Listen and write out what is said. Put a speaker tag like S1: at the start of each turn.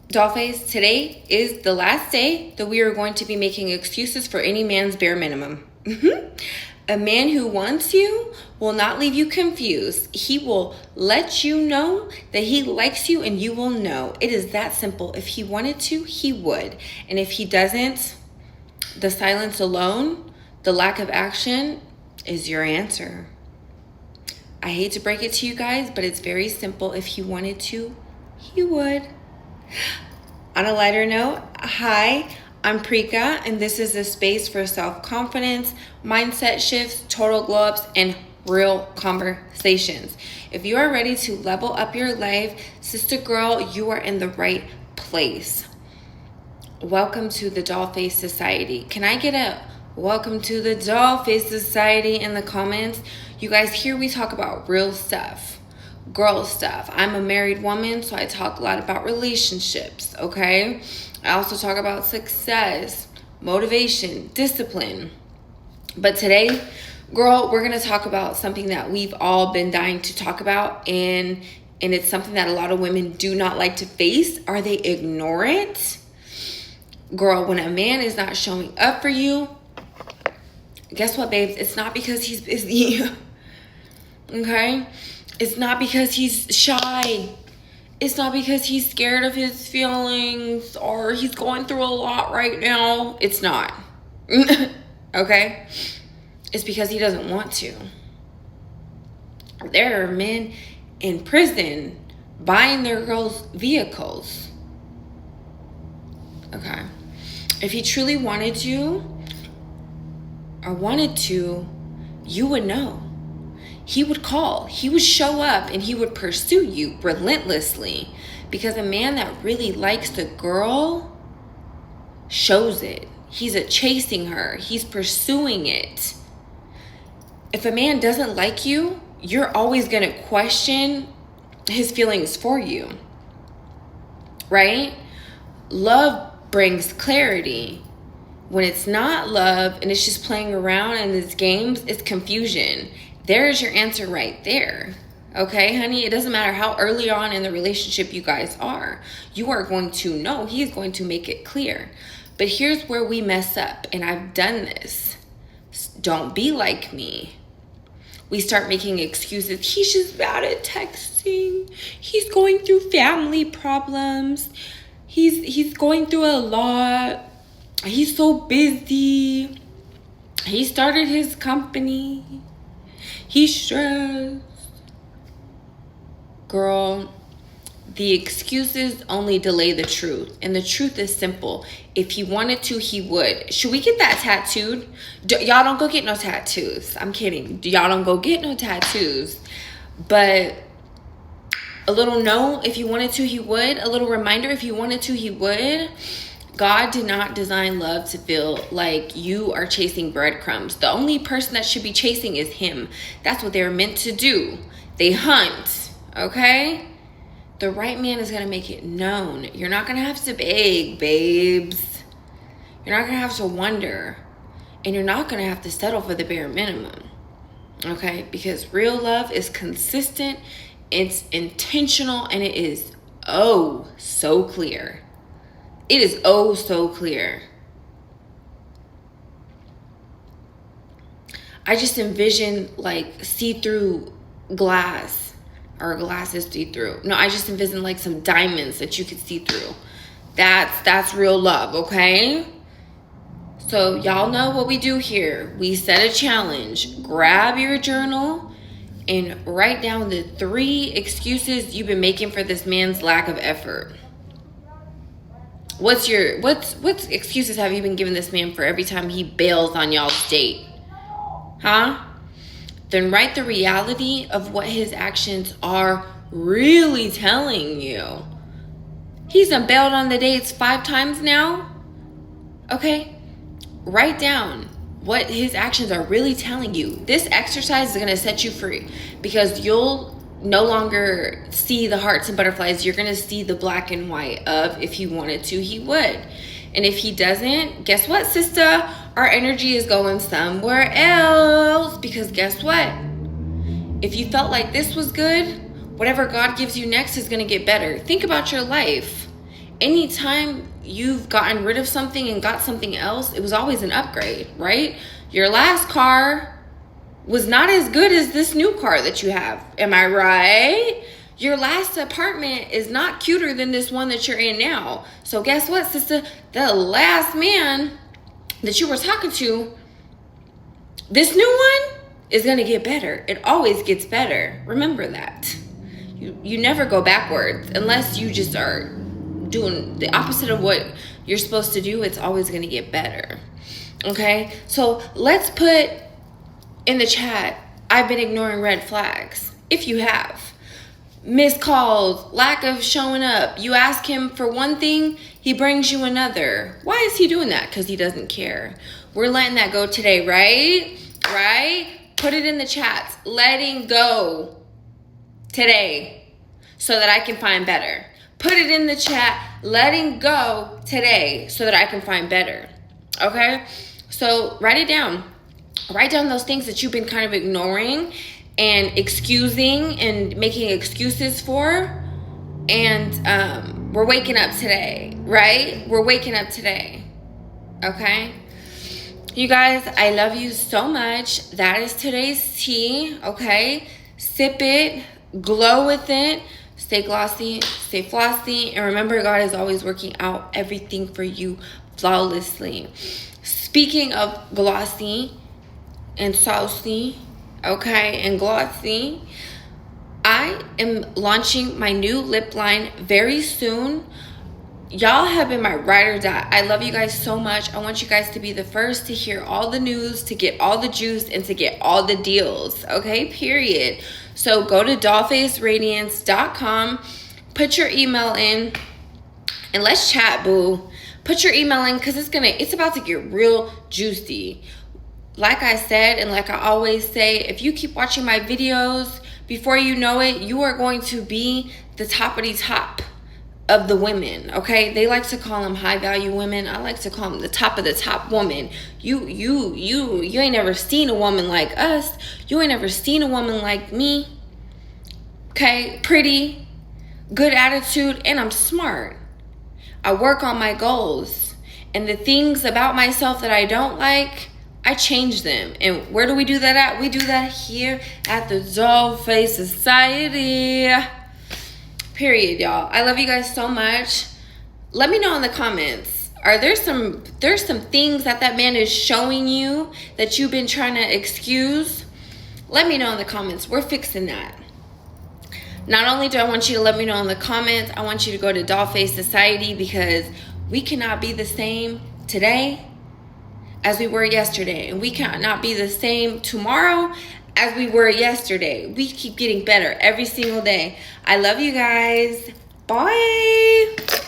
S1: Dollface, today is the last day that we are going to be making excuses for any man's bare minimum. A man who wants you will not leave you confused. He will let you know that he likes you and you will know. It is that simple. If he wanted to, he would. And if he doesn't, the silence alone, the lack of action is your answer. I hate to break it to you guys, but it's very simple. If he wanted to, he would. On a lighter note, hi, I'm Prika, and this is a space for self-confidence, mindset shifts, total glow-ups, and real conversations. If you are ready to level up your life, sister girl, you are in the right place. Welcome to the Dollface Society. Can I get a welcome to the Dollface Society in the comments? You guys, here we talk about real stuff. Girl stuff. I'm a married woman, so I talk a lot about relationships, okay? I also talk about success, motivation, discipline. But today, girl, we're going to talk about something that we've all been dying to talk about, and it's something that a lot of women do not like to face, or they ignore it. Girl, when a man is not showing up for you, guess what, babes? It's not because he's busy, okay? It's not because he's shy. It's not because he's scared of his feelings or he's going through a lot right now. It's not. Okay? It's because he doesn't want to. There are men in prison buying their girls vehicles. Okay? If he truly wanted you or wanted to, you would know. He would call, he would show up, and he would pursue you relentlessly, because a man that really likes the girl shows it. He's chasing her. He's pursuing it. If a man doesn't like you, you're always going to question his feelings for you, right? Love brings clarity. When it's not love and it's just playing around and it's games, it's confusion. There's your answer right there. Okay, honey? It doesn't matter how early on in the relationship you guys are. You are going to know. He's going to make it clear. But here's where we mess up, and I've done this. Don't be like me. We start making excuses. He's just bad at texting. He's going through family problems. He's going through a lot. He's so busy. He started his company. He's stressed. Girl, the excuses only delay the truth. And the truth is simple. If he wanted to, he would. Should we get that tattooed? Y'all don't go get no tattoos. I'm kidding. Y'all don't go get no tattoos. But a little no, if he wanted to, he would. A little reminder, if he wanted to, he would. God did not design love to feel like you are chasing breadcrumbs. The only person that should be chasing is him. That's what they're meant to do. They hunt, okay? The right man is going to make it known. You're not going to have to beg, babes. You're not going to have to wonder. And you're not going to have to settle for the bare minimum, okay? Because real love is consistent, it's intentional, and it is oh so clear. It is oh so clear. I just envision like see-through glass, or glass is see-through. No, I just envision like some diamonds that you could see through. That's real love, okay? So y'all know what we do here. We set a challenge. Grab your journal and write down the 3 excuses you've been making for this man's lack of effort. What excuses have you been giving this man for every time he bails on y'all's date? Huh? Then write the reality of what his actions are really telling you. He's done bailed on the dates 5 times now. Okay? Write down what his actions are really telling you. This exercise is going to set you free, because you'll no longer see the hearts and butterflies. You're going to see the black and white of if he wanted to, he would. And if he doesn't, guess what, sister? Our energy is going somewhere else, because guess what? If you felt like this was good, whatever God gives you next is going to get better. Think about your life. Anytime you've gotten rid of something and got something else, it was always an upgrade, right? Your last car was not as good as this new car that you have. Am I right? Your last apartment is not cuter than this one that you're in now. So guess what, sister? The last man that you were talking to, this new one is going to get better. It always gets better. Remember that. You never go backwards unless you just are doing the opposite of what you're supposed to do. It's always going to get better. Okay? So let's put in the chat, I've been ignoring red flags. If you have. Missed calls, lack of showing up. You ask him for one thing, he brings you another. Why is he doing that? Because he doesn't care. We're letting that go today, right? Right? Put it in the chats. Letting go today so that I can find better. Put it in the chat. Letting go today so that I can find better. Okay? So write it down. Write down those things that you've been kind of ignoring and excusing and making excuses for. And we're waking up today, right? We're waking up today. Okay? You guys, I love you so much. That is today's tea, okay? Sip it, glow with it, stay glossy, stay flossy, and remember, God is always working out everything for you flawlessly. Speaking of glossy and saucy, okay, and glossy, I am launching my new lip line very soon. Y'all have been my ride or die. I love you guys so much. I want you guys to be the first to hear all the news, to get all the juice, and to get all the deals. Okay, period. So go to dollfaceradiance.com, put your email in, and let's chat, boo. Put your email in because it's about to get real juicy. Like I said, and like I always say, if you keep watching my videos, before you know it, you are going to be the top of the top of the women, okay? They like to call them high value women. I like to call them the top of the top woman. You ain't never seen a woman like us. You ain't never seen a woman like me. Okay? Pretty, good attitude, and I'm smart. I work on my goals. And the things about myself that I don't like, I change them. And where do we do that at? We do that here at the Dollface Society. Period, y'all. I love you guys so much. Let me know in the comments. There's some things that man is showing you that you've been trying to excuse? Let me know in the comments. We're fixing that. Not only do I want you to let me know in the comments, I want you to go to Dollface Society because we cannot be the same today as we were yesterday. And we cannot be the same tomorrow as we were yesterday. We keep getting better every single day. I love you guys. Bye.